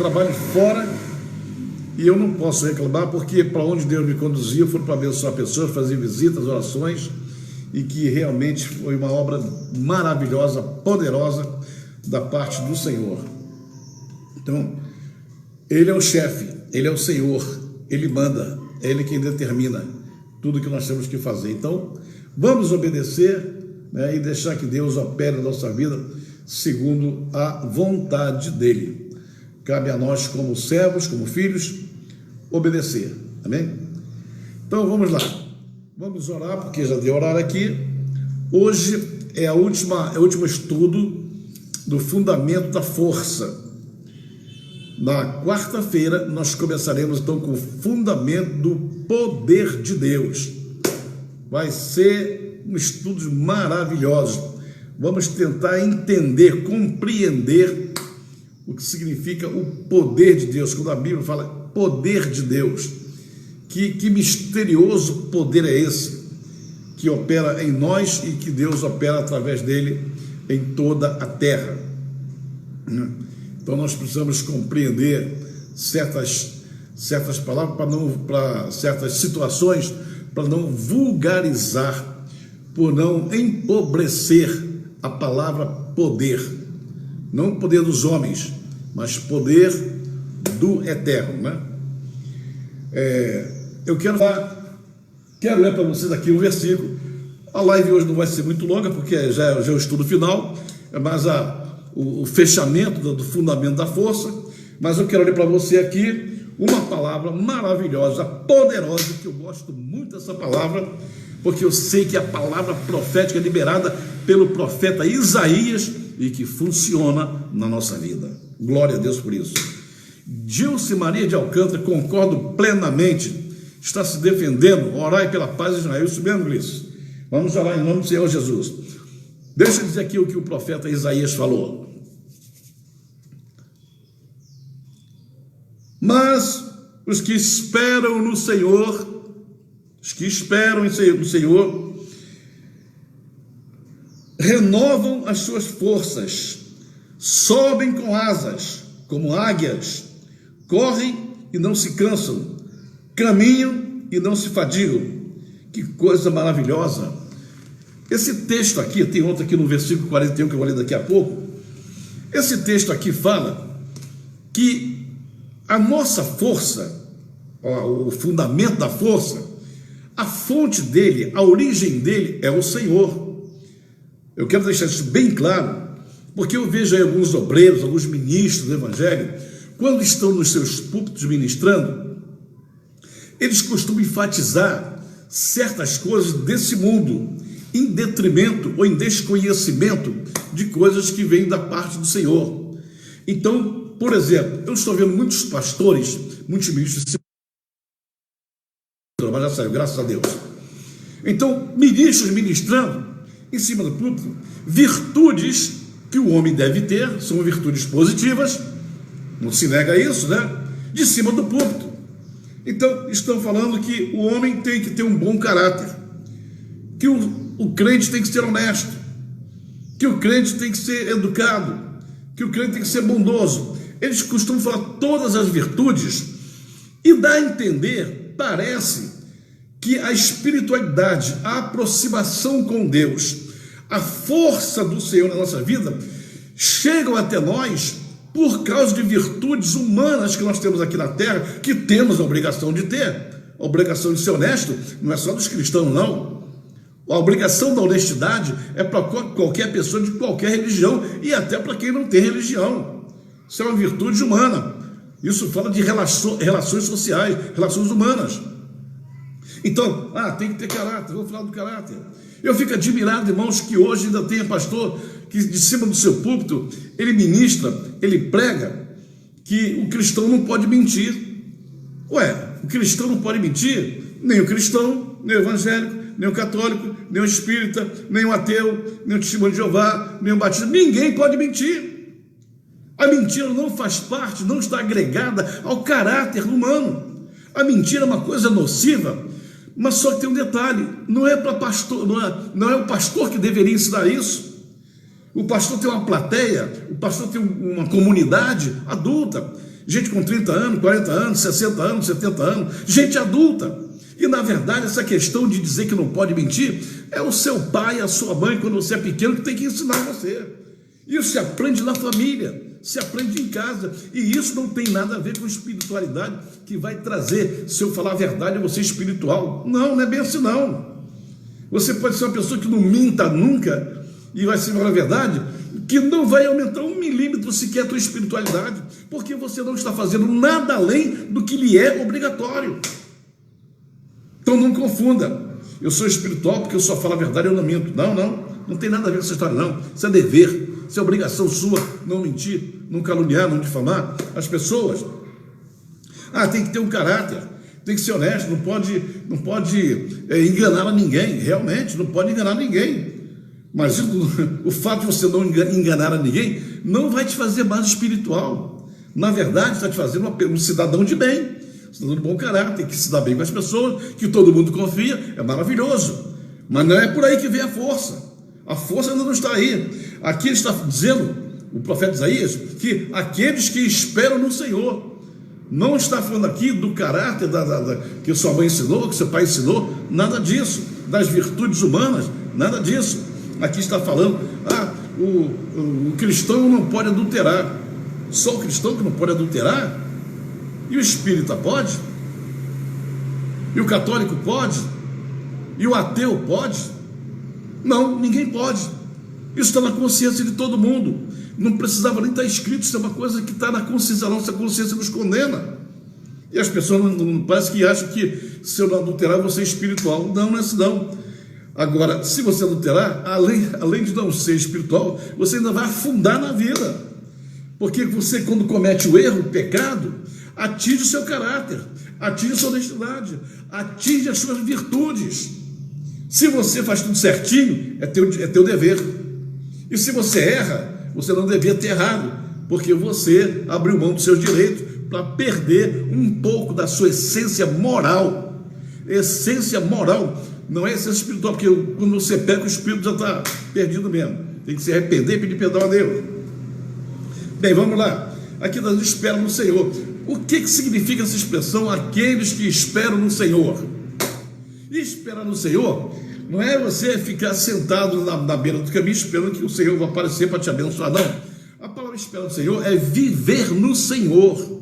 trabalho fora e eu não posso reclamar, porque para onde Deus me conduzia foi para abençoar pessoas, fazer visitas, orações, e que realmente foi uma obra maravilhosa, poderosa da parte do Senhor. Então, Ele é o chefe, Ele é o Senhor, Ele manda, é Ele quem determina tudo que nós temos que fazer. Então, vamos obedecer, né, e deixar que Deus opere na nossa vida segundo a vontade dEle. Cabe a nós, como servos, como filhos, obedecer. Amém? Então, vamos lá. Vamos orar, porque já deu horário aqui. Hoje é o último estudo do fundamento da força. Na quarta-feira, nós começaremos então com o fundamento do poder de Deus. Vai ser um estudo maravilhoso. Vamos tentar entender, compreender o que significa o poder de Deus. Quando a Bíblia fala poder de Deus, que misterioso poder é esse que opera em nós e que Deus opera através dele em toda a terra. Então nós precisamos compreender certas palavras para certas situações, para não vulgarizar, por não empobrecer a palavra poder, não poder dos homens, mas poder do eterno, né? Eu quero ler para vocês aqui um versículo. A live hoje não vai ser muito longa, porque já é o estudo final, mas o fechamento do fundamento da força. Mas eu quero ler para você aqui uma palavra maravilhosa, poderosa, que eu gosto muito dessa palavra, porque eu sei que é a palavra profética liberada pelo profeta Isaías e que funciona na nossa vida. Glória a Deus por isso. Gilce Maria de Alcântara, concordo plenamente, está se defendendo. Orai pela paz de Israel. Isso mesmo, Gleice. Vamos orar em nome do Senhor Jesus. Deixa eu dizer aqui o que o profeta Isaías falou. Mas os que esperam no Senhor, no Senhor, renovam as suas forças, sobem com asas, como águias, correm e não se cansam, caminham e não se fadigam. Que coisa maravilhosa! Esse texto aqui, tem outro aqui no versículo 41 que eu vou ler daqui a pouco. Esse texto aqui fala que a nossa força, o fundamento da força, a fonte dele, a origem dele é o Senhor. Eu quero deixar isso bem claro, porque eu vejo aí alguns obreiros, alguns ministros do Evangelho, quando estão nos seus púlpitos ministrando, eles costumam enfatizar certas coisas desse mundo, em detrimento ou em desconhecimento de coisas que vêm da parte do Senhor. Então, por exemplo, eu estou vendo muitos pastores, muitos ministros, mas já saiu, graças a Deus. Então, ministros ministrando em cima do púlpito virtudes que o homem deve ter, são virtudes positivas, não se nega isso, né? De cima do púlpito. Então, estão falando que o homem tem que ter um bom caráter, que o crente tem que ser honesto, que o crente tem que ser educado, que o crente tem que ser bondoso. Eles costumam falar todas as virtudes e dá a entender, parece, que a espiritualidade, a aproximação com Deus, a força do Senhor na nossa vida, chegam até nós por causa de virtudes humanas que nós temos aqui na terra, que temos a obrigação de ter. A obrigação de ser honesto não é só dos cristãos, não. A obrigação da honestidade é para qualquer pessoa de qualquer religião e até para quem não tem religião. Isso é uma virtude humana. Isso fala de relações sociais, relações humanas. Então, tem que ter caráter. Vou falar do caráter. Eu fico admirado, irmãos, que hoje ainda tem pastor que de cima do seu púlpito, ele ministra, ele prega que o cristão não pode mentir. Ué, o cristão não pode mentir? Nem o cristão, nem o evangélico, nem o católico, nem o espírita, nem o ateu, nem o testemunho de Jeová, nem o batista. Ninguém pode mentir. A mentira não faz parte, não está agregada ao caráter humano. A mentira é uma coisa nociva, mas só que tem um detalhe: não é para pastor, não é o pastor que deveria ensinar isso. O pastor tem uma plateia, o pastor tem uma comunidade adulta gente com 30 anos, 40 anos, 60 anos, 70 anos, gente adulta. E na verdade essa questão de dizer que não pode mentir é o seu pai, a sua mãe, quando você é pequeno, que tem que ensinar você. Isso se aprende na família, se aprende em casa, e isso não tem nada a ver com espiritualidade que vai trazer, se eu falar a verdade, você espiritual. Não, não é bem assim não. Você pode ser uma pessoa que não minta nunca e vai ser a verdade, que não vai aumentar 1 milímetro sequer a tua espiritualidade, porque você não está fazendo nada além do que lhe é obrigatório. Então não confunda, eu sou espiritual porque eu só falo a verdade e eu não minto. Não tem nada a ver com essa história não. Isso é dever, isso é obrigação sua, não mentir, não caluniar, não difamar as pessoas. Tem que ter um caráter, tem que ser honesto, não pode enganar a ninguém, realmente, não pode enganar ninguém. Mas o fato de você não enganar a ninguém não vai te fazer mais espiritual. Na verdade, está te fazendo um cidadão de bem, um cidadão de bom caráter, que se dá bem com as pessoas, que todo mundo confia, é maravilhoso. Mas não é por aí que vem a força. A força ainda não está aí. Aqui ele está dizendo, o profeta Isaías, que aqueles que esperam no Senhor. Não está falando aqui do caráter que sua mãe ensinou, que seu pai ensinou, nada disso. Das virtudes humanas, nada disso. Aqui está falando, o cristão não pode adulterar. Só o cristão que não pode adulterar? E o espírita pode? E o católico pode? E o ateu pode? Não, ninguém pode. Isso está na consciência de todo mundo. Não precisava nem estar escrito, isso é uma coisa que está na consciência, a nossa consciência nos condena. E as pessoas não parece que acham que se eu não adulterar, eu vou ser espiritual. Não é assim não. Agora, se você adulterar, além de não ser espiritual, você ainda vai afundar na vida. Porque você, quando comete o erro, o pecado, atinge o seu caráter, atinge a sua honestidade, atinge as suas virtudes. Se você faz tudo certinho, é teu dever. E se você erra, você não devia ter errado, porque você abriu mão dos seus direitos para perder um pouco da sua essência moral. Essência moral, não é essência espiritual, porque quando você peca, o espírito já está perdido mesmo. Tem que se arrepender e pedir perdão a Deus. Bem, vamos lá. Aqui nós esperamos no Senhor. O que significa essa expressão, aqueles que esperam no Senhor? Esperar no Senhor não é você ficar sentado na beira do caminho esperando que o Senhor vai aparecer para te abençoar, não. A palavra esperar no Senhor é viver no Senhor.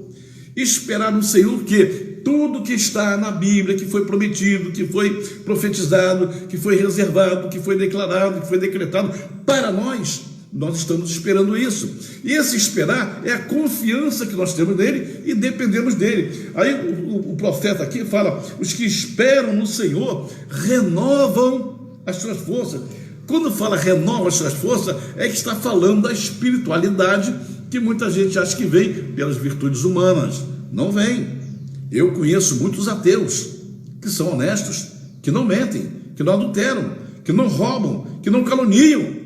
Esperar no Senhor que tudo que está na Bíblia, que foi prometido, que foi profetizado, que foi reservado, que foi declarado, que foi decretado para nós estamos esperando isso. E esse esperar é a confiança que nós temos nele e dependemos dele. Aí o profeta aqui fala, os que esperam no Senhor renovam as suas forças. Quando fala renova as suas forças, é que está falando da espiritualidade que muita gente acha que vem pelas virtudes humanas. Não vem. Eu conheço muitos ateus que são honestos, que não mentem, que não adulteram, que não roubam, que não caluniam,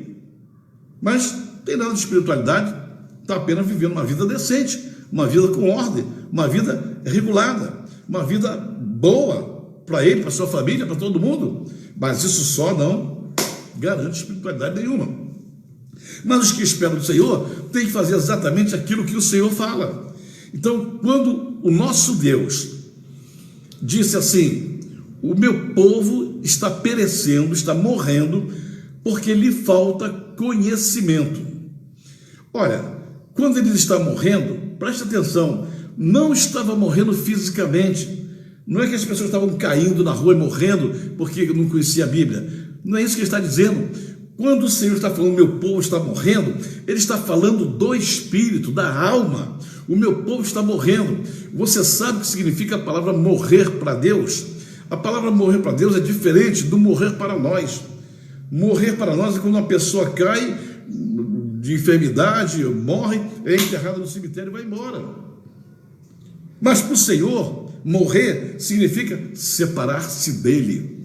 mas não tem nada de espiritualidade, está apenas vivendo uma vida decente, uma vida com ordem, uma vida regulada, uma vida boa para ele, para sua família, para todo mundo, mas isso só não garante espiritualidade nenhuma. Mas os que esperam do Senhor têm que fazer exatamente aquilo que o Senhor fala. Então, quando o nosso Deus disse assim, o meu povo está perecendo, está morrendo, porque lhe falta conhecimento. Olha, quando ele está morrendo, preste atenção, não estava morrendo fisicamente. Não é que as pessoas estavam caindo na rua e morrendo porque não conhecia a Bíblia. Não é isso que ele está dizendo. Quando o Senhor está falando, meu povo está morrendo, ele está falando do espírito, da alma. O meu povo está morrendo. Você sabe o que significa a palavra morrer para Deus? A palavra morrer para Deus é diferente do morrer para nós. Morrer para nós é quando uma pessoa cai de enfermidade, morre, é enterrada no cemitério e vai embora. Mas para o Senhor, morrer significa separar-se dele,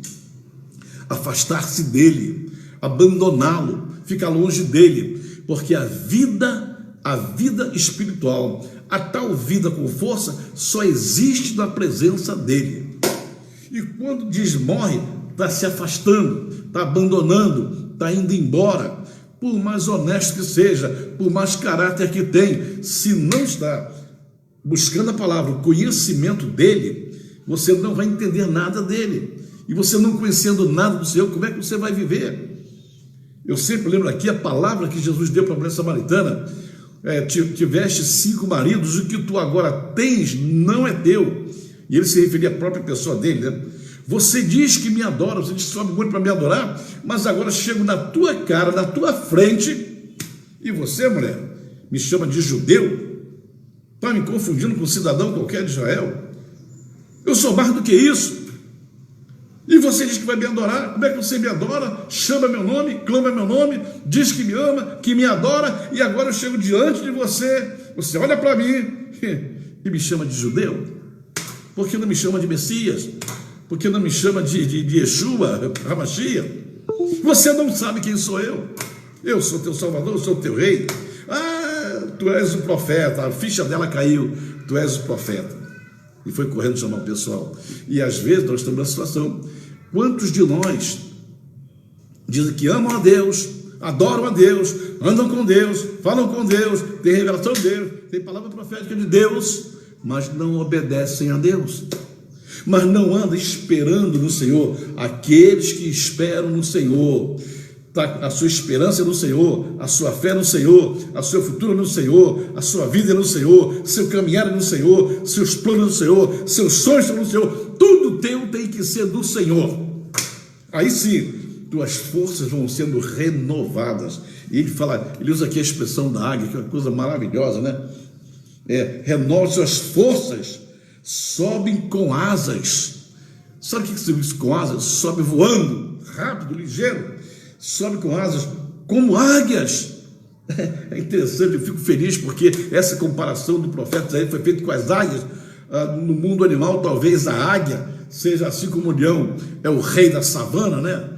afastar-se dele, abandoná-lo, ficar longe dele, porque a vida espiritual, a tal vida com força, só existe na presença dele. E quando diz morre, está se afastando, está abandonando, está indo embora. Por mais honesto que seja, por mais caráter que tem, se não está buscando a palavra, o conhecimento dele, você não vai entender nada dele. E você não conhecendo nada do Senhor, como é que você vai viver? Eu sempre lembro aqui a palavra que Jesus deu para a mulher samaritana: tiveste 5 maridos, o que tu agora tens não é teu. E ele se referia à própria pessoa dele, né? Você diz que me adora, você diz que sobe muito para me adorar, mas agora chego na tua cara, na tua frente, e você, mulher, me chama de judeu? Está me confundindo com um cidadão qualquer de Israel? Eu sou mais do que isso. E você diz que vai me adorar? Como é que você me adora? Chama meu nome, clama meu nome, diz que me ama, que me adora, e agora eu chego diante de você, você olha para mim e me chama de judeu? Por que não me chama de Messias? Por que não me chama de Yeshua, Hamashia? Você não sabe quem sou eu. Eu sou teu Salvador, eu sou teu Rei. Ah, tu és o profeta. A ficha dela caiu. Tu és o profeta. E foi correndo chamar o pessoal. E às vezes nós estamos na situação. Quantos de nós dizem que amam a Deus, adoram a Deus, andam com Deus, falam com Deus, tem revelação de Deus, tem palavra profética de Deus, mas não obedecem a Deus, mas não andam esperando no Senhor? Aqueles que esperam no Senhor, a sua esperança é no Senhor, a sua fé é no Senhor, a seu futuro é no Senhor, a sua vida é no Senhor, seu caminhar é no Senhor, seus planos no Senhor, seus sonhos são no Senhor, tudo teu tem que ser do Senhor. Aí sim, tuas forças vão sendo renovadas. E ele usa aqui a expressão da águia, que é uma coisa maravilhosa, né? Renova suas forças, sobem com asas. Sabe o que significa com asas? Sobe voando, rápido, ligeiro. Sobe com asas como águias. É interessante, eu fico feliz porque essa comparação do profeta Isaías foi feita com as águias. No mundo animal, talvez a águia seja assim como o leão é o rei da savana, né?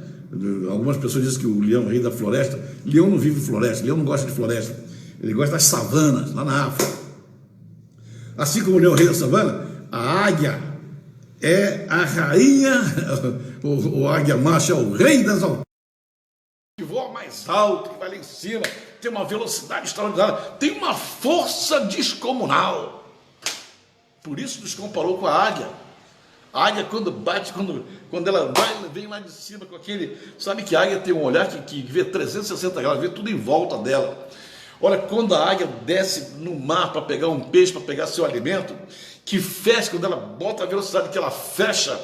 Algumas pessoas dizem que o leão é o rei da floresta. Leão não vive em floresta, leão não gosta de floresta, ele gosta das savanas, lá na África. Assim como o leão é o rei da savana, a águia é a rainha, o águia macho é o rei das alturas, que voa mais alto, que vai lá em cima, tem uma velocidade extraordinária, tem uma força descomunal. Por isso nos comparou com a águia. A águia, quando bate, quando ela vai, ela vem lá de cima com aquele... Sabe que a águia tem um olhar que vê 360 graus, vê tudo em volta dela. Olha, quando a águia desce no mar para pegar um peixe, para pegar seu alimento, que fecha, quando ela bota a velocidade que ela fecha,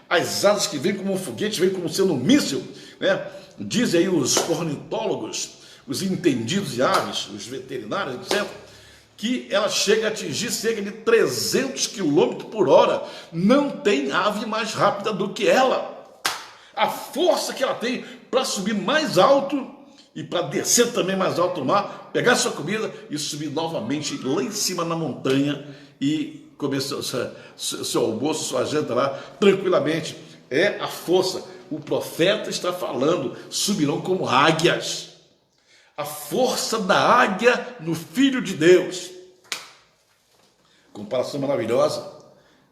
as asas que vêm como um foguete, vêm como sendo um míssil, né? Dizem aí os ornitólogos, os entendidos de aves, os veterinários, etc., que ela chega a atingir cerca de 300 km por hora. Não tem ave mais rápida do que ela. A força que ela tem para subir mais alto e para descer também mais alto no mar, pegar sua comida e subir novamente lá em cima na montanha e comer seu almoço, sua janta lá, tranquilamente. É a força. O profeta está falando, subirão como águias. A força da águia no Filho de Deus. Comparação maravilhosa,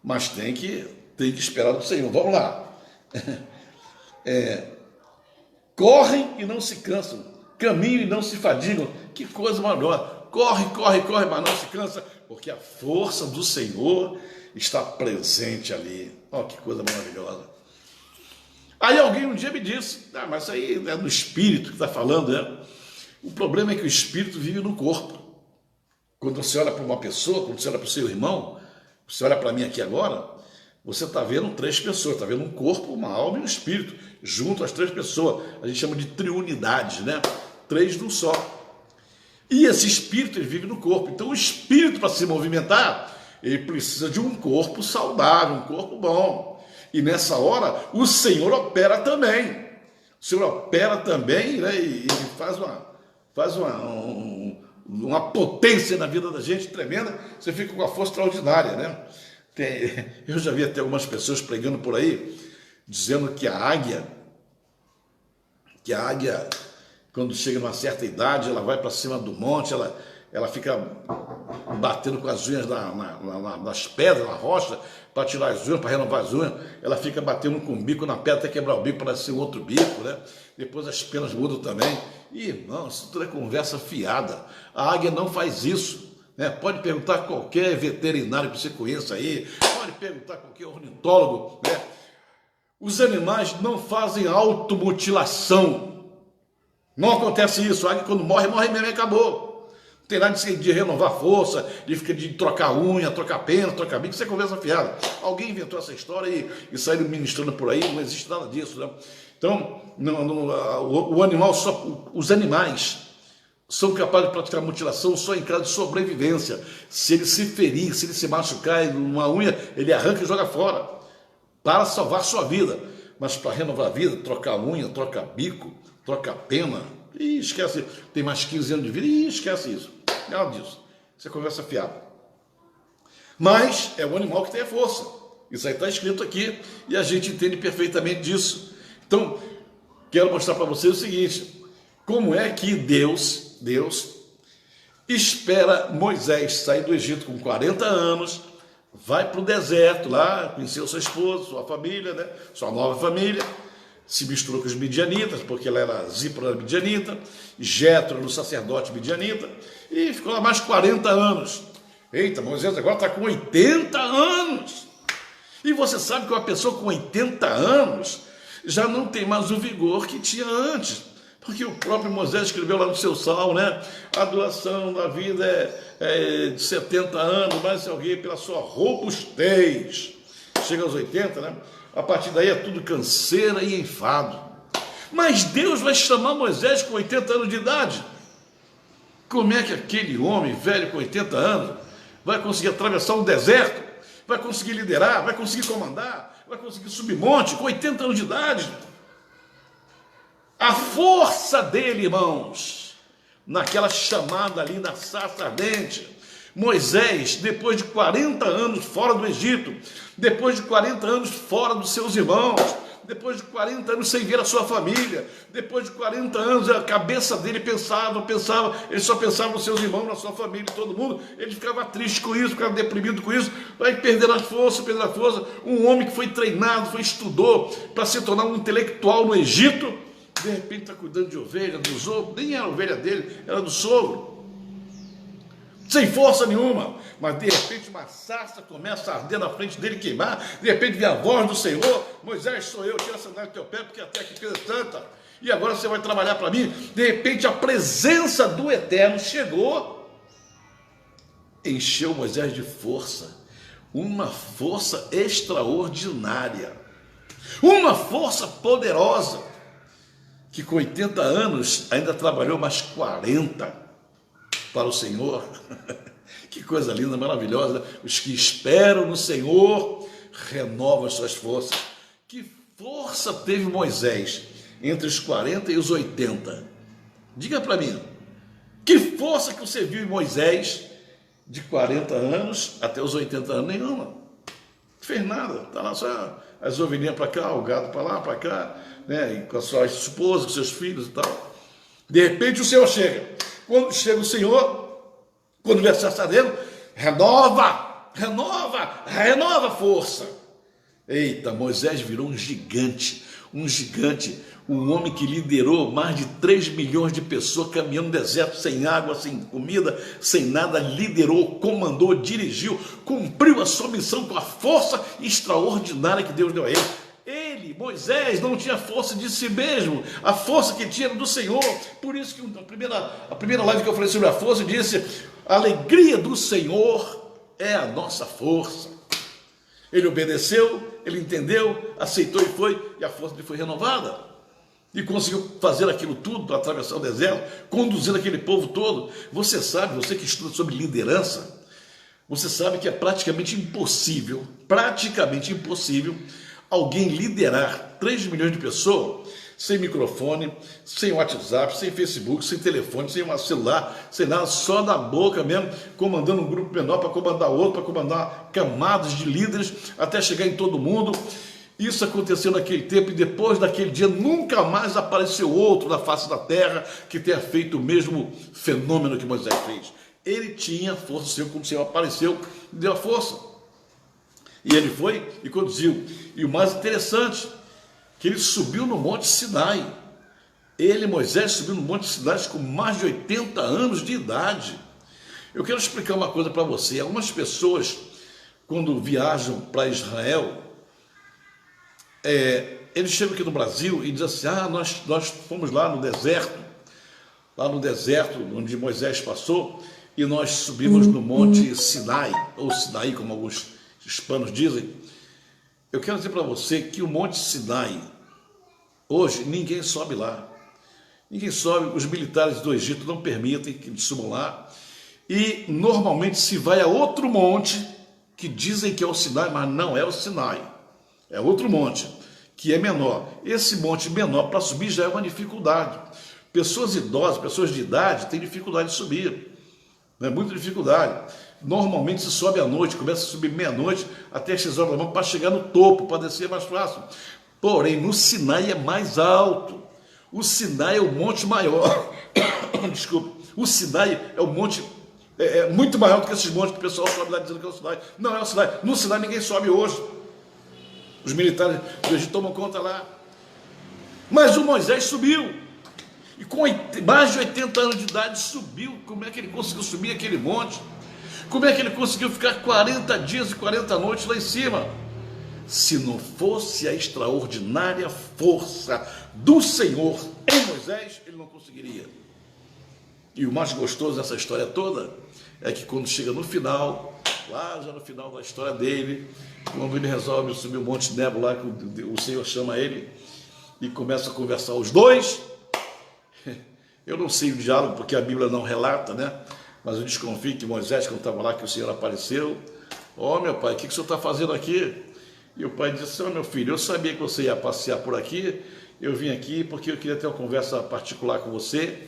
mas tem que esperar do Senhor. Vamos lá. Correm e não se cansam, caminham e não se fadigam. Que coisa maravilhosa. Corre, mas não se cansa, porque a força do Senhor está presente ali. Olha que coisa maravilhosa. Aí alguém um dia me disse, mas isso aí é do Espírito que está falando, né? O problema é que o Espírito vive no corpo. Quando você olha para uma pessoa, quando você olha para o seu irmão, você olha para mim aqui agora, você está vendo 3 pessoas, está vendo um corpo, uma alma e um espírito, junto às 3 pessoas. A gente chama de triunidade, né? 3 num só. E esse espírito, ele vive no corpo. Então o espírito, para se movimentar, ele precisa de um corpo saudável, um corpo bom. E nessa hora, o Senhor opera também. O Senhor opera também, né? E faz uma potência na vida da gente tremenda, você fica com uma força extraordinária, né? Eu já vi até algumas pessoas pregando por aí, dizendo que a águia, quando chega numa certa idade, ela vai para cima do monte, ela fica batendo com as unhas nas pedras, na rocha, para tirar as unhas, para renovar as unhas, ela fica batendo com o bico na pedra até quebrar o bico para ser um outro bico, né? Depois as penas mudam também. Irmão, isso tudo é conversa fiada. A águia não faz isso. né? Pode perguntar a qualquer veterinário que você conheça aí, pode perguntar a qualquer ornitólogo, né? Os animais não fazem automutilação. Não acontece isso. A águia, quando morre, morre mesmo e acabou. Não tem nada de renovar força, de trocar unha, trocar pena, trocar bico, isso é conversa fiada. Alguém inventou essa história e saiu ministrando por aí, não existe nada disso, né? Então, o animal, os animais são capazes de praticar mutilação só em caso de sobrevivência. Se ele se ferir, se ele se machucar numa unha, ele arranca e joga fora, para salvar sua vida. Mas para renovar a vida, trocar unha, trocar bico, trocar pena, e esquece, tem mais 15 anos de vida, e esquece isso. Nada disso. Isso é conversa fiada. Mas é o animal que tem a força. Isso aí está escrito aqui, e a gente entende perfeitamente disso. Então, quero mostrar para vocês o seguinte: como é que Deus espera Moisés sair do Egito com 40 anos, vai para o deserto lá, conheceu sua esposa, sua família, né? Sua nova família, se misturou com os midianitas, porque ela era Zípora midianita, Jétro era o sacerdote midianita, e ficou lá mais 40 anos. Eita, Moisés agora está com 80 anos. E você sabe que uma pessoa com 80 anos já não tem mais o vigor que tinha antes. Porque o próprio Moisés escreveu lá no seu salmo, né? A duração da vida é de 70 anos, mas se alguém pela sua robustez chega aos 80, né? A partir daí é tudo canseira e enfado. Mas Deus vai chamar Moisés com 80 anos de idade. Como é que aquele homem velho com 80 anos vai conseguir atravessar um deserto, vai conseguir liderar, vai conseguir comandar, vai conseguir subir monte com 80 anos de idade? A força dele, irmãos, naquela chamada ali na sarça ardente. Moisés, depois de 40 anos fora do Egito, depois de 40 anos fora dos seus irmãos, depois de 40 anos sem ver a sua família, depois de 40 anos a cabeça dele pensava, ele só pensava nos seus irmãos, na sua família, todo mundo, ele ficava triste com isso, ficava deprimido com isso, vai perdendo a força, um homem que foi treinado, estudou para se tornar um intelectual no Egito, de repente está cuidando de ovelha, dos outros, nem era a ovelha dele, era do sogro, sem força nenhuma, mas de repente uma sarça começa a arder na frente dele, queimar, de repente vem a voz do Senhor: Moisés, sou eu, tira a sandália do teu pé, porque até aqui fez tanta, e agora você vai trabalhar para mim. De repente a presença do Eterno chegou, encheu Moisés de força, uma força extraordinária, uma força poderosa, que com 80 anos ainda trabalhou mais 40 para o Senhor. Que coisa linda, maravilhosa. Os que esperam no Senhor renovam as suas forças. Que força teve Moisés entre os 40 e os 80? Diga para mim, que força que você viu em Moisés de 40 anos até os 80 anos? Nenhuma. Não fez nada. Está lá só as ovelhinhas para cá, o gado para lá, para cá, né? E com a sua esposa, com seus filhos e tal. De repente o Senhor chega. Quando chega o Senhor, quando vem a sarça dele, renova a força. Eita, Moisés virou um gigante, um homem que liderou mais de 3 milhões de pessoas caminhando no deserto, sem água, sem comida, sem nada, liderou, comandou, dirigiu, cumpriu a sua missão com a força extraordinária que Deus deu a ele. Ele, Moisés, não tinha força de si mesmo, a força que tinha era do Senhor. Por isso que a primeira live que eu falei sobre a força, eu disse: a alegria do Senhor é a nossa força. Ele obedeceu, ele entendeu, aceitou e foi, e a força dele foi renovada. E conseguiu fazer aquilo tudo para atravessar o deserto, conduzindo aquele povo todo. Você sabe, você que estuda sobre liderança, você sabe que é praticamente impossível alguém liderar 3 milhões de pessoas sem microfone, sem WhatsApp, sem Facebook, sem telefone, sem um celular, sem nada, só na boca mesmo, comandando um grupo menor para comandar outro, para comandar camadas de líderes, até chegar em todo mundo. Isso aconteceu naquele tempo, e depois daquele dia nunca mais apareceu outro na face da terra que tenha feito o mesmo fenômeno que Moisés fez. Ele tinha força, o Senhor, quando o Senhor apareceu, deu a força. E ele foi e conduziu. E o mais interessante, que ele subiu no Monte Sinai. Moisés, subiu no Monte Sinai com mais de 80 anos de idade. Eu quero explicar uma coisa para você. Algumas pessoas, quando viajam para Israel, eles chegam aqui no Brasil e dizem assim, nós fomos lá no deserto onde Moisés passou, e nós subimos no Monte Sinai, ou Sinaí, como alguns hispanos dizem. Eu quero dizer para você que o Monte Sinai, hoje, ninguém sobe lá. Ninguém sobe, os militares do Egito não permitem que eles subam lá. E normalmente se vai a outro monte, que dizem que é o Sinai, mas não é o Sinai. É outro monte, que é menor. Esse monte menor, para subir, já é uma dificuldade. Pessoas idosas, pessoas de idade, têm dificuldade de subir. Né? Muita dificuldade. Normalmente se sobe à noite, começa a subir meia-noite, até as 6 horas da manhã, para chegar no topo, para descer é mais fácil. Porém, no Sinai é mais alto. O Sinai é o monte maior. Desculpa. O Sinai é o monte muito maior do que esses montes que o pessoal sobe lá dizendo que é o Sinai. Não é o Sinai. No Sinai ninguém sobe hoje. Os militares do Egito tomam conta lá. Mas o Moisés subiu. E com mais de 80 anos de idade subiu. Como é que ele conseguiu subir aquele monte? Como é que ele conseguiu ficar 40 dias e 40 noites lá em cima? Se não fosse a extraordinária força do Senhor em Moisés, ele não conseguiria. E o mais gostoso dessa história toda é que quando chega no final, lá já no final da história dele, quando ele resolve subir o Monte Nebo lá, que o Senhor chama ele e começa a conversar os dois. Eu não sei o diálogo porque a Bíblia não relata, né? Mas eu desconfio que Moisés, quando estava lá, que o Senhor apareceu, meu pai, o que o senhor está fazendo aqui? E o pai disse, meu filho, eu sabia que você ia passear por aqui, eu vim aqui porque eu queria ter uma conversa particular com você,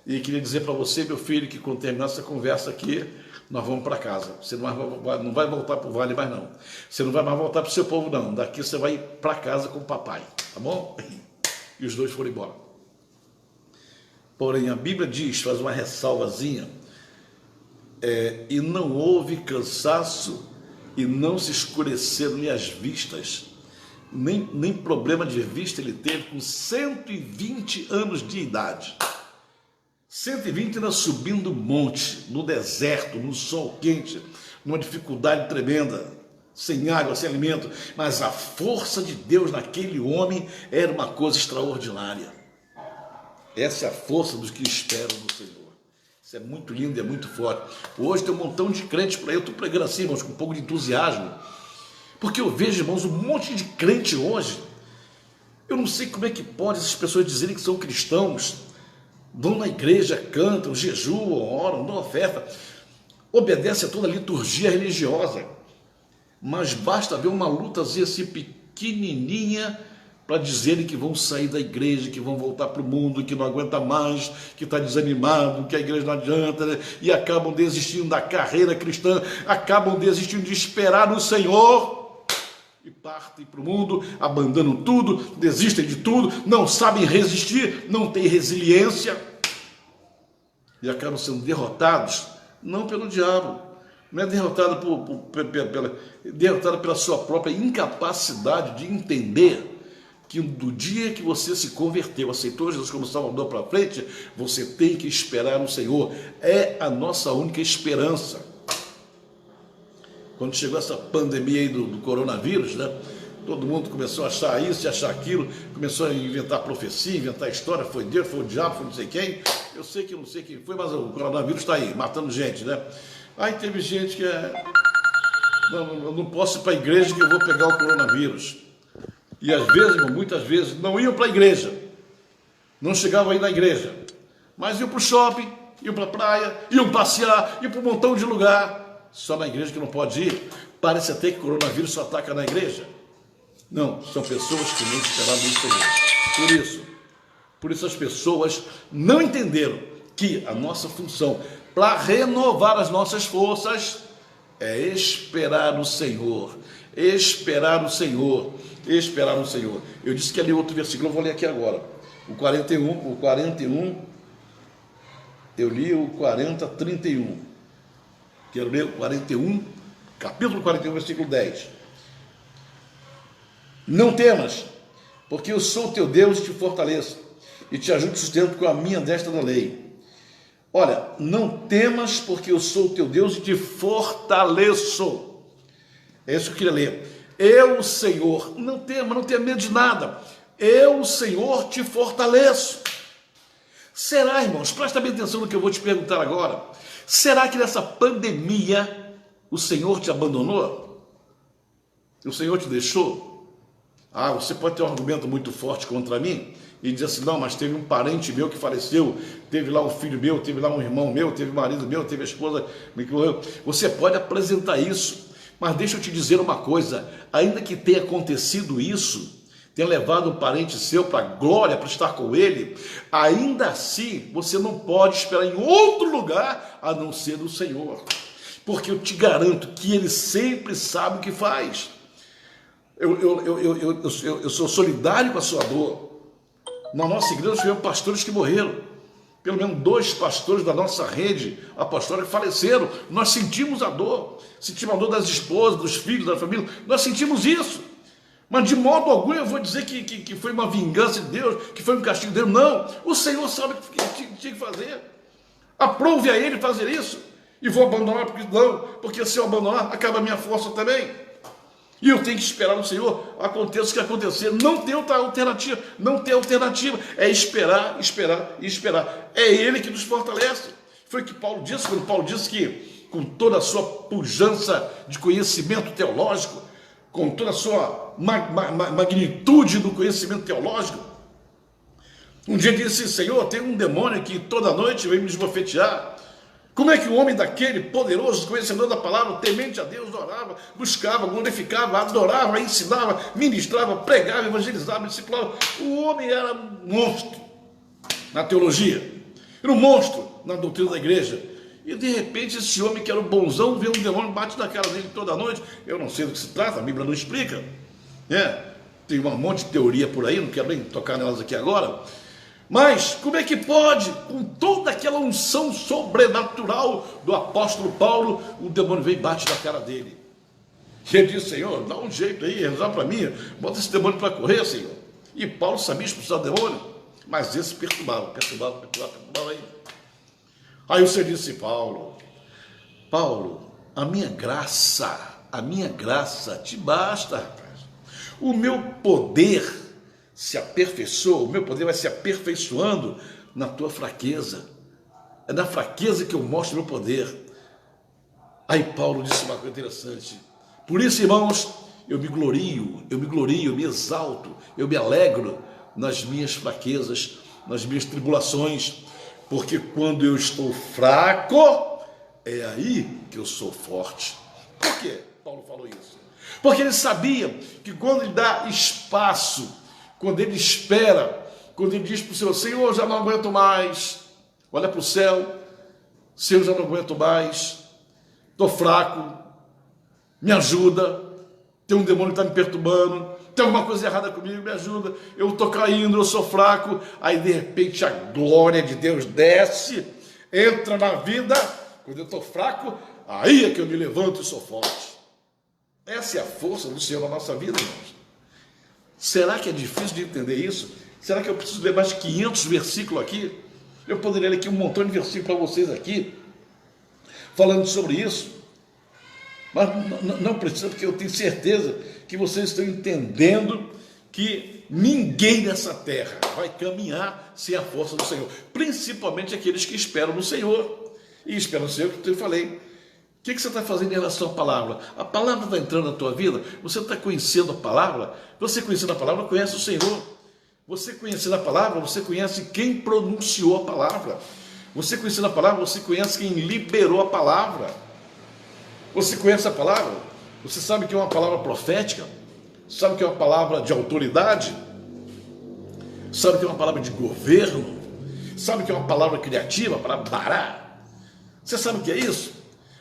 e queria dizer para você, meu filho, que quando terminar essa conversa aqui, nós vamos para casa. Você não vai voltar para o vale mais não. Você não vai mais voltar para o seu povo não. Daqui você vai para casa com o papai, tá bom? E os dois foram embora. Porém, a Bíblia diz, faz uma ressalvazinha, e não houve cansaço e não se escureceram-lhe as vistas, nem problema de vista ele teve com 120 anos de idade. 120 ainda subindo monte, no deserto, no sol quente, numa dificuldade tremenda, sem água, sem alimento, mas a força de Deus naquele homem era uma coisa extraordinária. Essa é a força dos que esperam no Senhor. Isso é muito lindo e é muito forte. Hoje tem um montão de crentes por aí, eu estou pregando assim, irmãos, com um pouco de entusiasmo, porque eu vejo, irmãos, um monte de crente hoje. Eu não sei como é que pode essas pessoas dizerem que são cristãos, vão na igreja, cantam, jejuam, oram, dão oferta, obedecem a toda a liturgia religiosa, mas basta ver uma lutazinha assim pequenininha para dizerem que vão sair da igreja, que vão voltar para o mundo, que não aguenta mais, que está desanimado, que a igreja não adianta, né? E acabam desistindo da carreira cristã, acabam desistindo de esperar no Senhor e partem para o mundo, abandonam tudo, desistem de tudo, não sabem resistir, não têm resiliência e acabam sendo derrotados, não pelo diabo, não é derrotado derrotado pela sua própria incapacidade de entender que do dia que você se converteu, aceitou Jesus como Salvador para frente, você tem que esperar no Senhor. É a nossa única esperança. Quando chegou essa pandemia aí do coronavírus, né? Todo mundo começou a achar isso e achar aquilo, começou a inventar profecia, inventar história, foi Deus, foi o diabo, foi não sei quem. Eu sei que não sei quem foi, mas o coronavírus está aí, matando gente, né? Aí teve gente que eu não posso ir para a igreja que eu vou pegar o coronavírus. E às vezes, muitas vezes, não iam para a igreja, não chegavam aí na igreja, mas iam para o shopping, iam para a praia, iam passear, iam para um montão de lugar, só na igreja que não pode ir. Parece até que o coronavírus só ataca na igreja. Não, são pessoas que não esperavam no Senhor. Por isso as pessoas não entenderam que a nossa função para renovar as nossas forças é esperar no Senhor, esperar no Senhor, esperar no Senhor. Eu disse que ia ler outro versículo, eu vou ler aqui agora. O 41, eu li o 31. Quero ler o 41, capítulo 41, versículo 10. Não temas, porque eu sou o teu Deus e te fortaleço, e te ajudo e sustento com a minha destra da lei. Olha, não temas, porque eu sou o teu Deus e te fortaleço. É isso que eu queria ler. Eu, o Senhor, não tema, não tenha medo de nada. Eu, o Senhor, te fortaleço. Será, irmãos, presta bem atenção no que eu vou te perguntar agora. Será que nessa pandemia o Senhor te abandonou? O Senhor te deixou? Ah, você pode ter um argumento muito forte contra mim e dizer assim, não, mas teve um parente meu que faleceu, teve lá um filho meu, teve lá um irmão meu, teve um marido meu, teve a esposa que morreu. Você pode apresentar isso, mas deixa eu te dizer uma coisa, ainda que tenha acontecido isso, tenha levado um parente seu para a glória, para estar com ele, ainda assim você não pode esperar em outro lugar a não ser do Senhor, porque eu te garanto que ele sempre sabe o que faz. Eu sou solidário com a sua dor. Na nossa igreja nós tivemos pastores que morreram, pelo menos 2 pastores da nossa rede apostólica que faleceram. Nós sentimos a dor das esposas, dos filhos, da família, nós sentimos isso. Mas de modo algum eu vou dizer que foi uma vingança de Deus, que foi um castigo de Deus. Não, o Senhor sabe o que tinha que fazer. Aprove a Ele fazer isso. E vou abandonar porque se eu abandonar, acaba a minha força também. E eu tenho que esperar no Senhor, aconteça o que acontecer. Não tem outra alternativa, não tem alternativa. É esperar, esperar e esperar. É Ele que nos fortalece. Foi o que Paulo disse, quando Paulo disse que com toda a sua pujança de conhecimento teológico, com toda a sua magnitude do conhecimento teológico, um dia disse, Senhor, tem um demônio que toda noite vem me esbofetear. Como é que o homem daquele, poderoso, conhecedor da palavra, temente a Deus, orava, buscava, glorificava, adorava, ensinava, ministrava, pregava, evangelizava, discipulava? O homem era um monstro na teologia, era um monstro na doutrina da igreja. E de repente esse homem que era o bonzão, vê um demônio, bate na cara dele toda noite. Eu não sei do que se trata, a Bíblia não explica. Tem um monte de teoria por aí, não quero nem tocar nelas aqui agora. Mas como é que pode, com toda aquela unção sobrenatural do apóstolo Paulo, o demônio vem e bate na cara dele? E ele diz, Senhor, dá um jeito aí, rezar para mim, bota esse demônio para correr, Senhor. E Paulo sabia expulsar o demônio, mas esse perturbava aí. Aí o Senhor disse, Paulo, a minha graça te basta, rapaz. O meu poder se aperfeiçoa, o meu poder vai se aperfeiçoando na tua fraqueza. É na fraqueza que eu mostro o meu poder. Aí Paulo disse uma coisa interessante. Por isso, irmãos, eu me glorio, eu me exalto, eu me alegro nas minhas fraquezas, nas minhas tribulações, porque quando eu estou fraco, é aí que eu sou forte. Por que Paulo falou isso? Porque ele sabia que quando ele dá espaço, quando ele espera, quando ele diz para o Senhor, Senhor, eu já não aguento mais, olha para o céu, Senhor, eu já não aguento mais, estou fraco, me ajuda, tem um demônio que está me perturbando, tem alguma coisa errada comigo, me ajuda, eu estou caindo, eu sou fraco. Aí de repente a glória de Deus desce, entra na vida. Quando eu estou fraco, aí é que eu me levanto e sou forte. Essa é a força do Senhor na nossa vida, irmãos. Será que é difícil de entender isso? Será que eu preciso ler mais de 500 versículos aqui? Eu poderia ler aqui um montão de versículos para vocês aqui, falando sobre isso. Mas não precisa, porque eu tenho certeza que vocês estão entendendo que ninguém nessa terra vai caminhar sem a força do Senhor, principalmente aqueles que esperam no Senhor. E esperam no Senhor, que eu falei. O que você está fazendo em relação à palavra? A palavra está entrando na tua vida? Você está conhecendo a palavra? Você conhecendo a palavra, conhece o Senhor. Você conhecendo a palavra, você conhece quem pronunciou a palavra. Você conhecendo a palavra, você conhece quem liberou a palavra. Você conhece a palavra? Você sabe que é uma palavra profética? Sabe que é uma palavra de autoridade? Sabe que é uma palavra de governo? Sabe que é uma palavra criativa para bará? Você sabe o que é isso?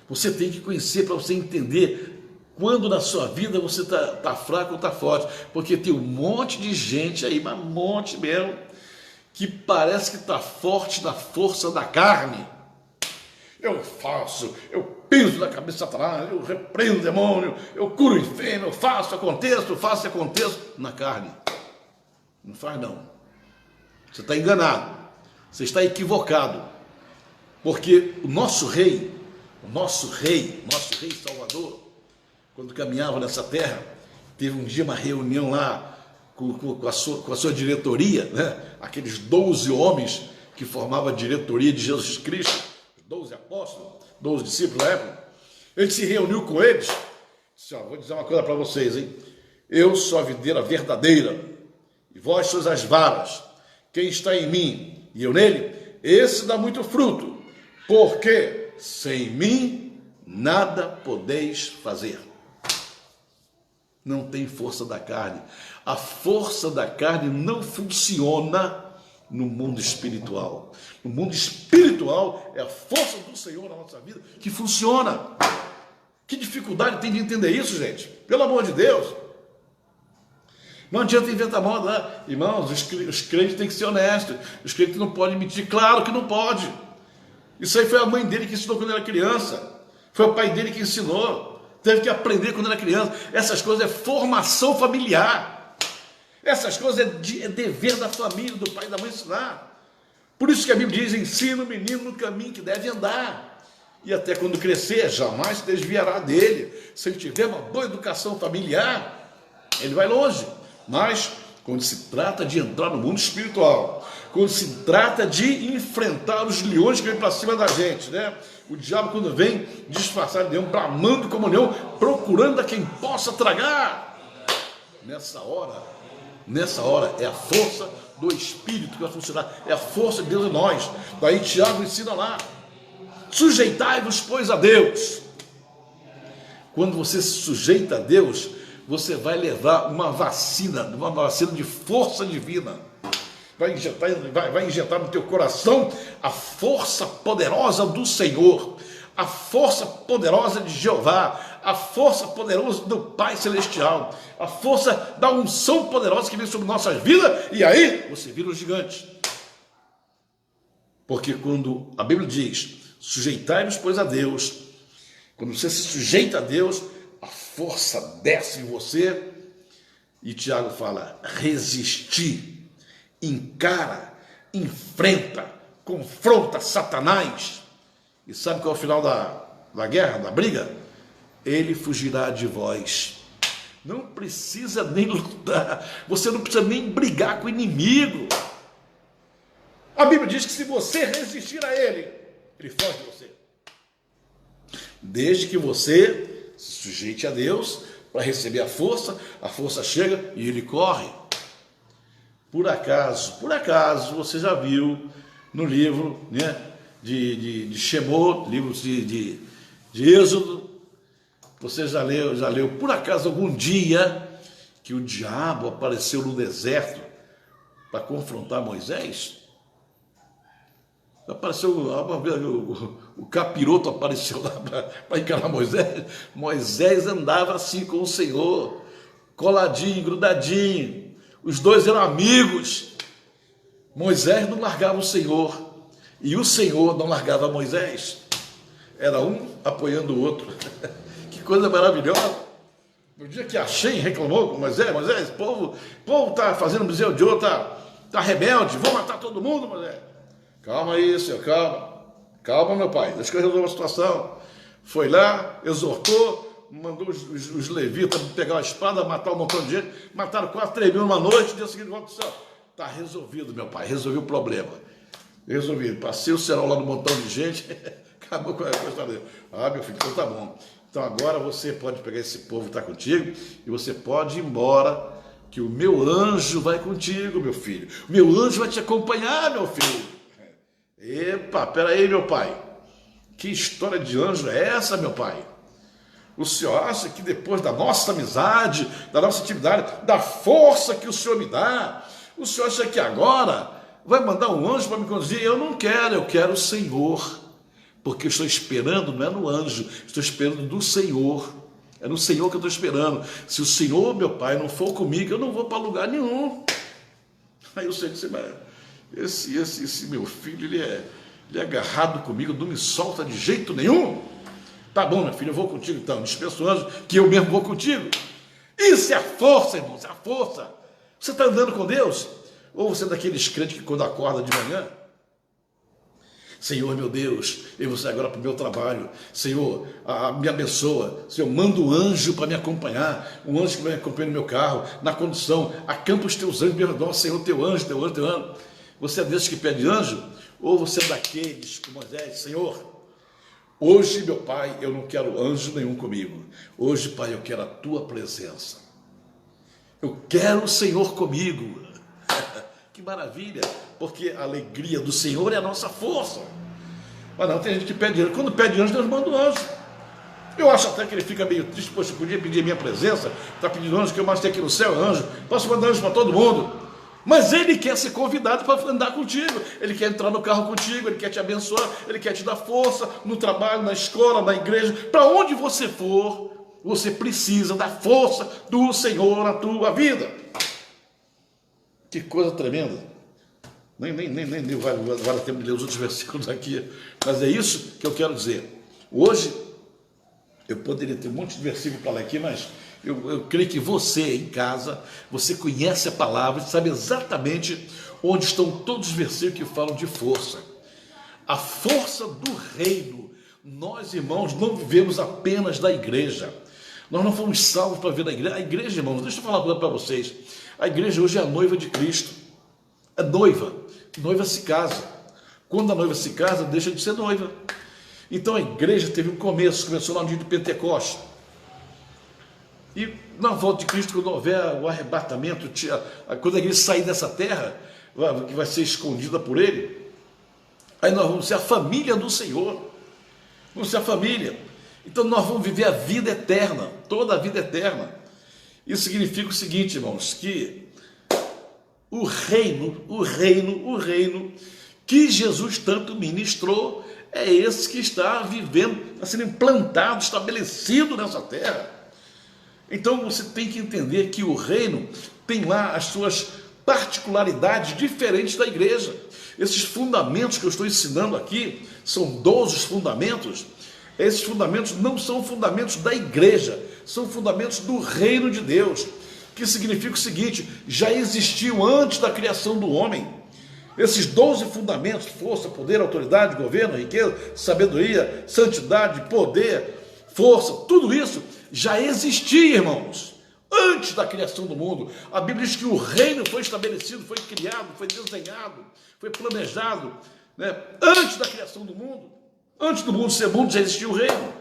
Você tem que conhecer para você entender quando na sua vida você está fraco ou está forte. Porque tem um monte de gente aí, mas um monte mesmo, que parece que está forte na força da carne. Eu faço, eu piso na cabeça de Satanás, eu repreendo o demônio, eu curo o enfermo, eu faço, aconteço na carne. Não faz não. Você está enganado, você está equivocado. Porque o nosso rei Salvador, quando caminhava nessa terra, teve um dia uma reunião lá com a sua diretoria, né? Aqueles 12 homens que formavam a diretoria de Jesus Cristo, os 12 apóstolos, 12 discípulos da época. Ele se reuniu com eles, disse: vou dizer uma coisa para vocês, hein? Eu sou a videira verdadeira, e vós sois as varas. Quem está em mim e eu nele, esse dá muito fruto, porque sem mim nada podeis fazer. Não tem força da carne. A força da carne não funciona no mundo espiritual. No mundo espiritual é a força do Senhor na nossa vida que funciona. Que dificuldade tem de entender isso, gente? Pelo amor de Deus. Não adianta inventar moda, né? Irmãos, os crentes têm que ser honestos. Os crentes não podem mentir. Claro que não pode. Isso aí foi a mãe dele que ensinou quando era criança. Foi o pai dele que ensinou. Teve que aprender quando era criança. Essas coisas é formação familiar. Essas coisas é dever da família, do pai e da mãe ensinar. Por isso que a Bíblia diz: ensina o menino no caminho que deve andar. E até quando crescer, jamais se desviará dele. Se ele tiver uma boa educação familiar, ele vai longe. Mas, quando se trata de entrar no mundo espiritual, quando se trata de enfrentar os leões que vêm para cima da gente, né? O diabo, quando vem disfarçado de leão, bramando como leão, procurando a quem possa tragar. Nessa hora é a força do Espírito que vai funcionar, é a força de Deus em nós. Daí Tiago ensina lá: sujeitai-vos, pois, a Deus. Quando você se sujeita a Deus, você vai levar uma vacina de força divina. Vai injetar no teu coração a força poderosa do Senhor, a força poderosa de Jeová, a força poderosa do Pai Celestial, a força da unção poderosa que vem sobre nossas vidas, e aí você vira um gigante. Porque quando a Bíblia diz: sujeitai-vos, pois, a Deus, quando você se sujeita a Deus, a força desce em você, e Tiago fala: resistir. Encara, enfrenta, confronta Satanás. E sabe qual é o final da guerra, da briga? Ele fugirá de vós. Não precisa nem lutar, você não precisa nem brigar com o inimigo. A Bíblia diz que se você resistir a ele, ele foge de você. Desde que você se sujeite a Deus para receber a força chega e ele corre. Por acaso, você já viu no livro, né, de Shemot, livro de Êxodo, você já leu por acaso algum dia que o diabo apareceu no deserto para confrontar Moisés? Apareceu uma vez, o capiroto apareceu lá para encarar Moisés. Moisés andava assim com o Senhor, coladinho, grudadinho. Os dois eram amigos. Moisés não largava o Senhor e o Senhor não largava Moisés. Era um apoiando o outro. Que coisa maravilhosa. No dia que Achem reclamou com Moisés: o povo está fazendo bezerro de ouro, está rebelde, vou matar todo mundo, Moisés. Calma aí, Senhor, calma, meu pai, deixa que eu resolvo a situação. Foi lá, exortou, mandou os levitas pegar uma espada, matar um montão de gente, mataram quase 3 mil numa noite, dia seguinte volta do céu. Está resolvido, meu pai, resolvi o problema. Resolvi, passei o cerol lá no montão de gente, acabou com a história dele. Meu filho, então tá bom. Então agora você pode pegar esse povo que está contigo e você pode ir embora, que o meu anjo vai contigo, meu filho. O meu anjo vai te acompanhar, meu filho. Epa, peraí, meu pai. Que história de anjo é essa, meu pai? O senhor acha que depois da nossa amizade, da nossa intimidade, da força que o senhor me dá, o senhor acha que agora vai mandar um anjo para me conduzir? Eu não quero, eu quero o Senhor. Porque eu estou esperando, não é no anjo, estou esperando do Senhor. É no Senhor que eu estou esperando. Se o Senhor, meu pai, não for comigo, eu não vou para lugar nenhum. Aí eu sei que esse meu filho, ele é agarrado comigo, não me solta de jeito nenhum. Tá bom, meu filho, eu vou contigo então. Dispensa o anjo, que eu mesmo vou contigo. Isso é a força, irmãos, é a força. Você está andando com Deus? Ou você é daqueles crentes que quando acorda de manhã, Senhor, meu Deus, eu vou sair agora para o meu trabalho. Senhor, me abençoa. Senhor, manda um anjo para me acompanhar, um anjo que vai me acompanhar no meu carro, na condução. Acampa os teus anjos, meu Deus, Senhor, teu anjo, teu anjo, teu anjo. Você é desses que pede anjo? Ou você é daqueles que Moisés, Senhor, hoje, meu Pai, eu não quero anjo nenhum comigo. Hoje, Pai, eu quero a tua presença. Eu quero o Senhor comigo. Que maravilha, porque a alegria do Senhor é a nossa força. Mas não, tem gente que pede anjo. Quando pede anjo, Deus manda um anjo. Eu acho até que ele fica meio triste. Poxa, eu podia pedir a minha presença. Está pedindo anjo, que eu mais tenho aqui no céu, anjo. Posso mandar anjo para todo mundo. Mas ele quer ser convidado para andar contigo, ele quer entrar no carro contigo, ele quer te abençoar, ele quer te dar força no trabalho, na escola, na igreja. Para onde você for, você precisa da força do Senhor na tua vida. Que coisa tremenda. Nem vale a tempo de ler os outros versículos aqui, mas é isso que eu quero dizer. Hoje, eu poderia ter um monte de versículos para ler aqui, mas eu creio que você em casa, você conhece a palavra, sabe exatamente onde estão todos os versículos que falam de força. A força do reino. Nós, irmãos, não vivemos apenas da igreja. Nós não fomos salvos para viver da igreja. A igreja, irmãos, deixa eu falar uma coisa para vocês. A igreja hoje é a noiva de Cristo. É noiva. Noiva se casa. Quando a noiva se casa, deixa de ser noiva. Então a igreja teve um começo, começou lá no dia de Pentecostes. E na volta de Cristo, quando houver o arrebatamento, quando a igreja sair dessa terra, que vai ser escondida por ele, aí nós vamos ser a família do Senhor. Vamos ser a família. Então nós vamos viver a vida eterna, toda a vida eterna. Isso significa o seguinte, irmãos, que o reino que Jesus tanto ministrou é esse que está vivendo, está sendo implantado, estabelecido nessa terra. Então você tem que entender que o reino tem lá as suas particularidades diferentes da igreja. Esses fundamentos que eu estou ensinando aqui, são 12 fundamentos. Esses fundamentos não são fundamentos da igreja, são fundamentos do reino de Deus, que significa o seguinte: já existiu antes da criação do homem. Esses 12 fundamentos, força, poder, autoridade, governo, riqueza, sabedoria, santidade, poder, força, tudo isso já existia, irmãos, antes da criação do mundo. A Bíblia diz que o reino foi estabelecido, foi criado, foi desenhado, foi planejado, né? Antes da criação do mundo. Antes do mundo ser mundo, já existia o reino.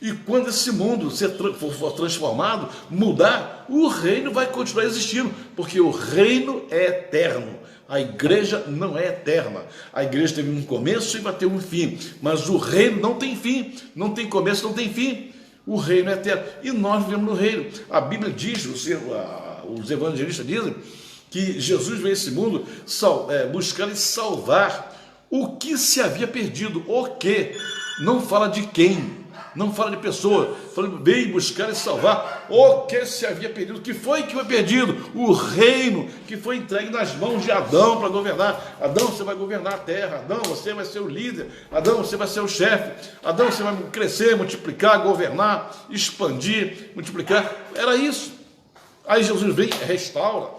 E quando esse mundo for transformado, mudar, o reino vai continuar existindo, porque o reino é eterno. A igreja não é eterna. A igreja teve um começo e vai ter um fim, mas o reino não tem fim, não tem começo, não tem fim. O reino é eterno, e nós vivemos no reino. A Bíblia diz, os evangelistas dizem, que Jesus veio a esse mundo buscar e salvar o que se havia perdido. O que? Não fala de quem, não fala de pessoa, veio buscar e salvar o que se havia perdido. O que foi perdido? O reino que foi entregue nas mãos de Adão para governar. Adão, você vai governar a terra. Adão, você vai ser o líder. Adão, você vai ser o chefe. Adão, você vai crescer, multiplicar, governar, expandir, multiplicar. Era isso. Aí Jesus vem, restaura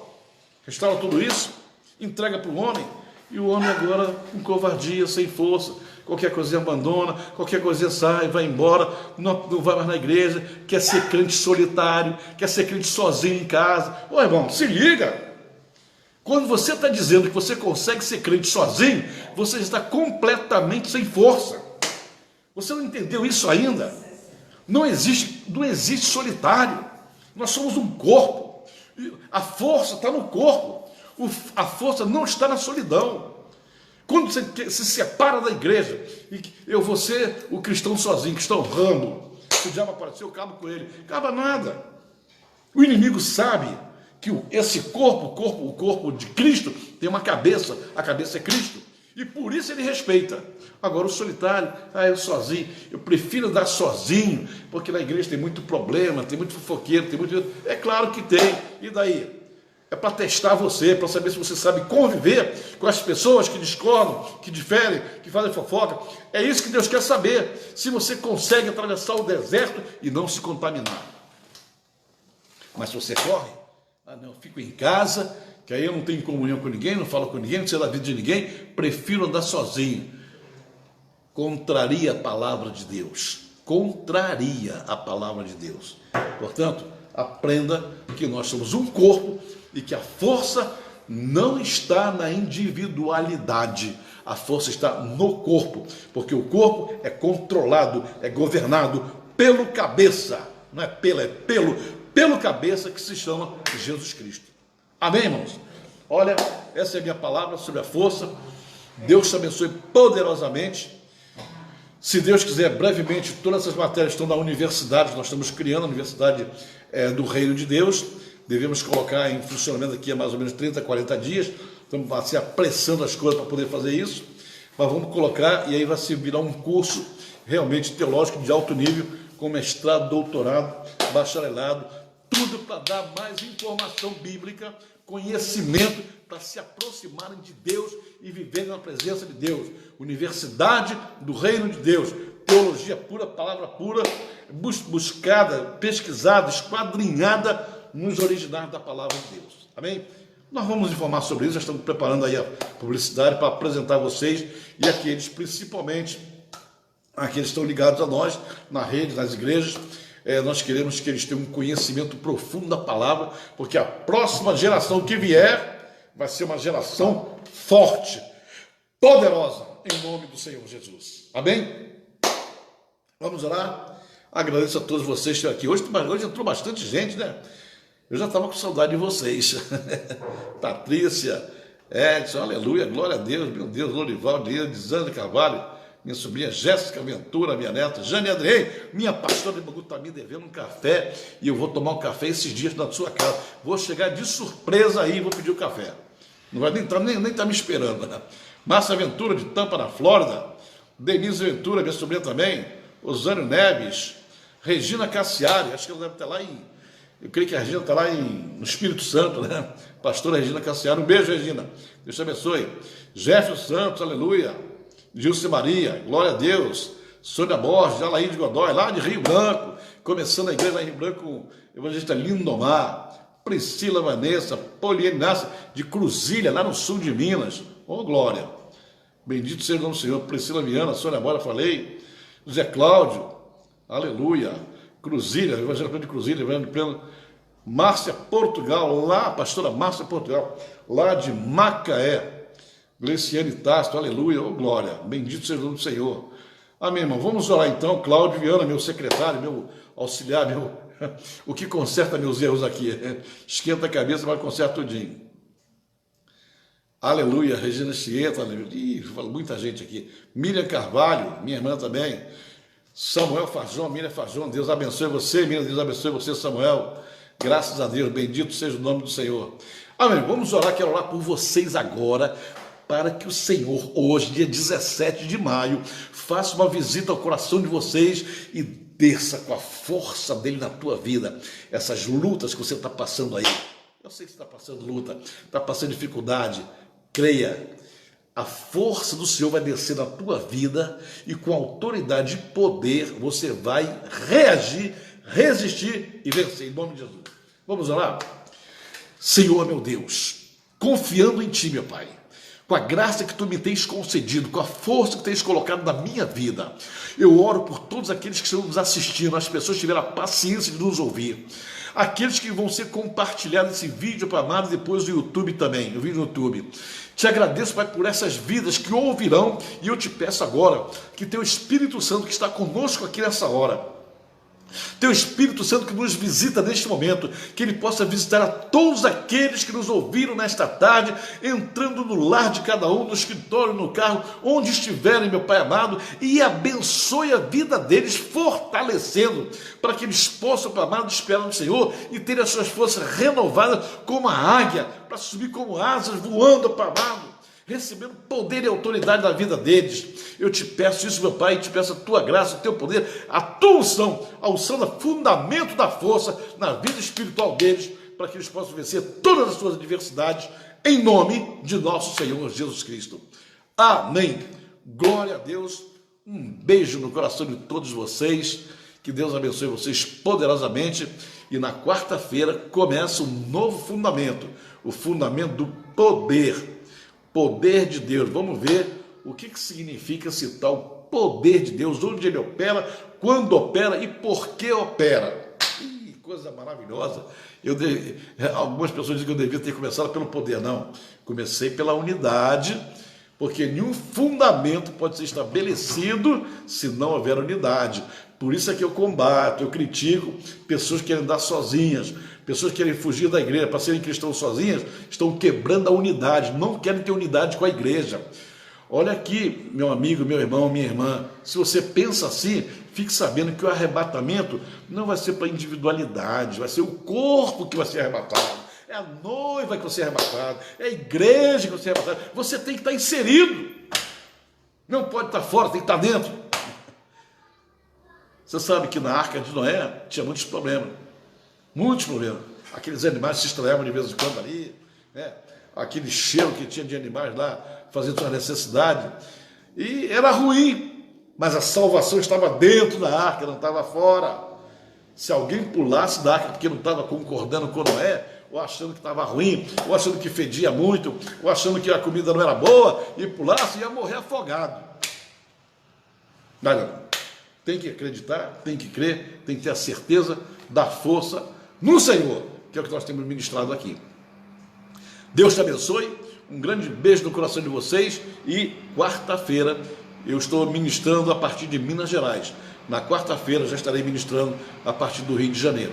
tudo isso, entrega para o homem, e o homem agora com covardia, sem força, qualquer coisinha abandona, qualquer coisinha sai, vai embora, não vai mais na igreja, quer ser crente solitário, quer ser crente sozinho em casa. Ô irmão, se liga! Quando você está dizendo que você consegue ser crente sozinho, você está completamente sem força. Você não entendeu isso ainda? Não existe solitário. Nós somos um corpo. A força está no corpo. A força não está na solidão. Quando você se separa da igreja, e eu vou ser o cristão sozinho, cristão ramo, se o diabo apareceu, eu acabo com ele. Acaba nada. O inimigo sabe que esse corpo, o corpo de Cristo, tem uma cabeça, a cabeça é Cristo, e por isso ele respeita. Agora o solitário, eu sozinho, eu prefiro dar sozinho, porque na igreja tem muito problema, tem muito fofoqueiro, tem muito... É claro que tem, e daí? É para testar você, para saber se você sabe conviver com as pessoas que discordam, que diferem, que fazem fofoca. É isso que Deus quer saber, se você consegue atravessar o deserto e não se contaminar. Mas se você corre, não, eu fico em casa, que aí eu não tenho comunhão com ninguém, não falo com ninguém, não sei da vida de ninguém, prefiro andar sozinho. contraria a palavra de Deus. Contraria a palavra de Deus. Portanto, aprenda que nós somos um corpo e que a força não está na individualidade. A força está no corpo, porque o corpo é controlado, é governado pelo cabeça. Não é pelo cabeça, que se chama Jesus Cristo. Amém, irmãos? Olha, essa é a minha palavra sobre a força. Deus te abençoe poderosamente. Se Deus quiser, brevemente, todas essas matérias estão na universidade. Nós estamos criando a Universidade do Reino de Deus. Devemos colocar em funcionamento aqui há mais ou menos 30, 40 dias. Estamos assim, apressando as coisas para poder fazer isso. Mas vamos colocar, e aí vai se virar um curso realmente teológico de alto nível, com mestrado, doutorado, bacharelado, tudo para dar mais informação bíblica, conhecimento, para se aproximarem de Deus e viverem na presença de Deus. Universidade do Reino de Deus, teologia pura, palavra pura, buscada, pesquisada, esquadrinhada nos originais da palavra de Deus. Amém? Nós vamos informar sobre isso, já estamos preparando aí a publicidade para apresentar a vocês e aqueles, principalmente, aqueles que estão ligados a nós, na rede, nas igrejas. Nós queremos que eles tenham um conhecimento profundo da palavra, porque a próxima geração que vier vai ser uma geração forte, poderosa, em nome do Senhor Jesus. Amém? Vamos orar? Agradeço a todos vocês que estão aqui. Hoje entrou bastante gente, né? Eu já estava com saudade de vocês. Patrícia, Edson, aleluia, glória a Deus, meu Deus, Lorival, Zana Carvalho, minha sobrinha Jéssica Ventura, minha neta Jane Adrien, minha pastora de Bangu está me devendo um café, e eu vou tomar um café esses dias na sua casa. Vou chegar de surpresa aí e vou pedir o café. Não vai nem tá me esperando, né? Márcia Ventura, de Tampa, na Flórida. Denise Ventura, minha sobrinha também. Osânio Neves. Regina Cassiari, acho que ela deve estar lá eu creio que a Regina está lá no Espírito Santo, né? Pastora Regina Cassiari, um beijo, Regina. Deus te abençoe. Jefferson Santos, aleluia. Gilce Maria, glória a Deus. Sônia Borges, Alaide Godoy, lá de Rio Branco, começando a igreja lá em Rio Branco, com o evangelista Lindomar. Priscila Vanessa, Poliane Inácia, de Cruzilha, lá no sul de Minas. Oh, glória. Bendito seja o nome do Senhor. Priscila Viana, Sônia Borges, falei. José Cláudio, aleluia. Cruzilha, evangelho de Cruzilha, evangelho de Pleno. Márcia Portugal, lá, pastora Márcia Portugal, lá de Macaé. Gleciane Tasto, aleluia, oh glória, bendito seja o nome do Senhor. Amém, irmão. Vamos orar então. Cláudio Viana, meu secretário, meu auxiliar, o que conserta meus erros aqui. Esquenta a cabeça, mas conserta tudinho. Aleluia, Regina Chieta, aleluia. Fala muita gente aqui. Miriam Carvalho, minha irmã também. Samuel Farjão, Miriam Farjão, Deus abençoe você, Miriam, Deus abençoe você, Samuel. Graças a Deus, bendito seja o nome do Senhor. Amém, vamos orar, quero orar por vocês agora, para que o Senhor, hoje, dia 17 de maio, faça uma visita ao coração de vocês e desça com a força dele na tua vida, essas lutas que você está passando aí. Eu sei que você está passando luta, está passando dificuldade, creia. A força do Senhor vai descer na tua vida e com autoridade e poder você vai reagir, resistir e vencer, em nome de Jesus. Vamos orar? Senhor, meu Deus, confiando em Ti, meu Pai, com a graça que Tu me tens concedido, com a força que tens colocado na minha vida, eu oro por todos aqueles que estão nos assistindo, as pessoas que tiveram a paciência de nos ouvir, aqueles que vão ser compartilhados esse vídeo para amar depois no YouTube também, no vídeo no YouTube. Te agradeço, Pai, por essas vidas que ouvirão, e eu te peço agora que Teu Espírito Santo que está conosco aqui nessa hora, Teu Espírito Santo que nos visita neste momento, que Ele possa visitar a todos aqueles que nos ouviram nesta tarde, entrando no lar de cada um, no escritório, no carro, onde estiverem, meu Pai amado, e abençoe a vida deles, fortalecendo, para que eles possam, Pai amado, esperar no Senhor e ter as suas forças renovadas como a águia, para subir como asas, voando, Pai amado, recebendo poder e autoridade na vida deles. Eu te peço isso, meu Pai, e te peço a Tua graça, o Teu poder, a Tua unção, a unção do fundamento da força na vida espiritual deles, para que eles possam vencer todas as suas adversidades, em nome de nosso Senhor Jesus Cristo. Amém. Glória a Deus. Um beijo no coração de todos vocês. Que Deus abençoe vocês poderosamente. E na quarta-feira começa um novo fundamento, o fundamento do poder. Poder de Deus. Vamos ver o que significa esse tal poder de Deus, onde ele opera, quando opera e por que opera. Ih, coisa maravilhosa. Algumas pessoas dizem que eu devia ter começado pelo poder. Não, comecei pela unidade, porque nenhum fundamento pode ser estabelecido se não houver unidade. Por isso é que eu combato, eu critico pessoas que querem andar sozinhas, pessoas que querem fugir da igreja para serem cristãos sozinhas, estão quebrando a unidade, não querem ter unidade com a igreja. Olha aqui, meu amigo, meu irmão, minha irmã, se você pensa assim, fique sabendo que o arrebatamento não vai ser para individualidade, vai ser o corpo que vai ser arrebatado, é a noiva que vai ser arrebatada, é a igreja que vai ser arrebatada. Você tem que estar inserido, não pode estar fora, tem que estar dentro. Você sabe que na Arca de Noé tinha muitos problemas. Muitos problemas. Aqueles animais se estranhavam de vez em quando ali, né? Aquele cheiro que tinha de animais lá fazendo sua necessidade. E era ruim, mas a salvação estava dentro da arca, não estava fora. Se alguém pulasse da arca porque não estava concordando com Noé, ou achando que estava ruim, ou achando que fedia muito, ou achando que a comida não era boa, e pulasse, ia morrer afogado. Não. Tem que acreditar, tem que crer, tem que ter a certeza da força no Senhor, que é o que nós temos ministrado aqui. Deus te abençoe, um grande beijo no coração de vocês e quarta-feira eu estou ministrando a partir de Minas Gerais. Na quarta-feira já estarei ministrando a partir do Rio de Janeiro.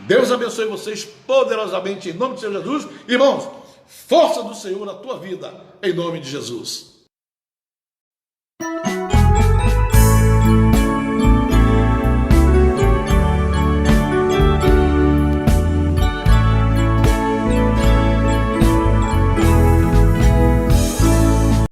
Deus abençoe vocês poderosamente em nome de Senhor Jesus. Irmãos, força do Senhor na tua vida, em nome de Jesus.